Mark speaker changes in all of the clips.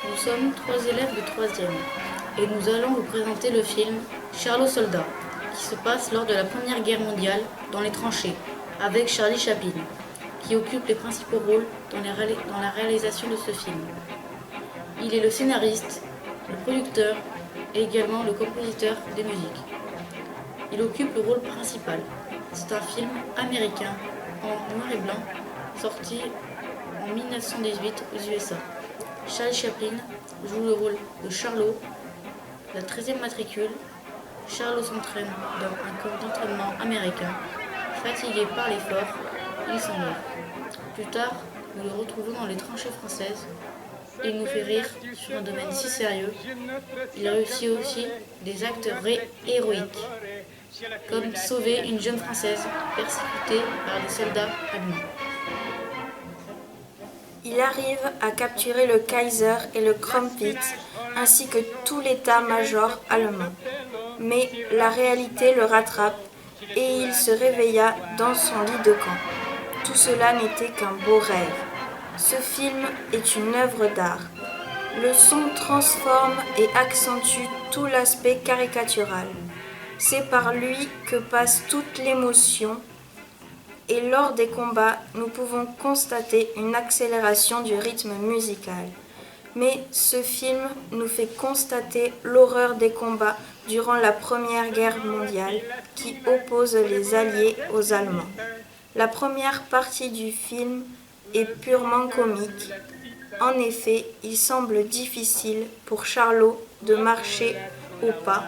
Speaker 1: Nous sommes 3 élèves de 3e et nous allons vous présenter le film Charlot Soldat, qui se passe lors de la Première Guerre mondiale dans les tranchées, avec Charlie Chaplin, qui occupe les principaux rôles dans la réalisation de ce film. Il est le scénariste, le producteur et également le compositeur des musiques. Il occupe le rôle principal. C'est un film américain en noir et blanc, sorti en 1918 aux USA. Charlie Chaplin joue le rôle de Charlot, la 13e matricule. Charlot s'entraîne dans un camp d'entraînement américain. Fatigué par l'effort, il s'en va. Plus tard, nous le retrouvons dans les tranchées françaises. Il nous fait rire sur un domaine si sérieux. Il réussit aussi des actes héroïques, comme sauver une jeune Française persécutée par des soldats allemands.
Speaker 2: Il arrive à capturer le Kaiser et le Krumpitz, ainsi que tout l'état-major allemand. Mais la réalité le rattrape et il se réveilla dans son lit de camp. Tout cela n'était qu'un beau rêve. Ce film est une œuvre d'art. Le son transforme et accentue tout l'aspect caricatural. C'est par lui que passe toute l'émotion. Et lors des combats, nous pouvons constater une accélération du rythme musical. Mais ce film nous fait constater l'horreur des combats durant la Première Guerre mondiale qui oppose les Alliés aux Allemands. La première partie du film est purement comique. En effet, il semble difficile pour Charlot de marcher au pas.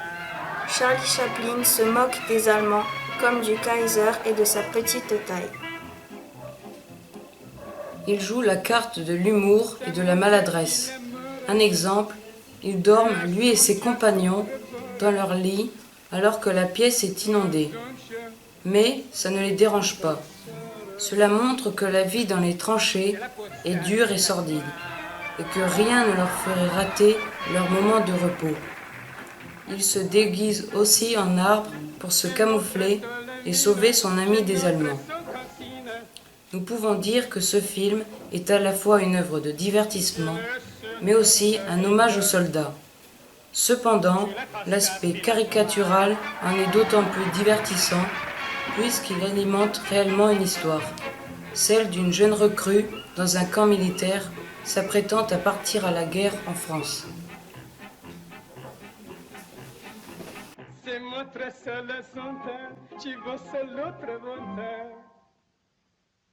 Speaker 2: Charlie Chaplin se moque des Allemands comme du Kaiser et de sa petite taille.
Speaker 3: Il joue la carte de l'humour et de la maladresse. Un exemple, ils dorment, lui et ses compagnons, dans leur lit alors que la pièce est inondée. Mais ça ne les dérange pas. Cela montre que la vie dans les tranchées est dure et sordide, et que rien ne leur ferait rater leur moment de repos. Il se déguise aussi en arbre pour se camoufler et sauver son ami des Allemands. Nous pouvons dire que ce film est à la fois une œuvre de divertissement, mais aussi un hommage aux soldats. Cependant, l'aspect caricatural en est d'autant plus divertissant puisqu'il alimente réellement une histoire, celle d'une jeune recrue dans un camp militaire s'apprêtant à partir à la guerre en France.
Speaker 4: Se mostra solo sunt ci vă salută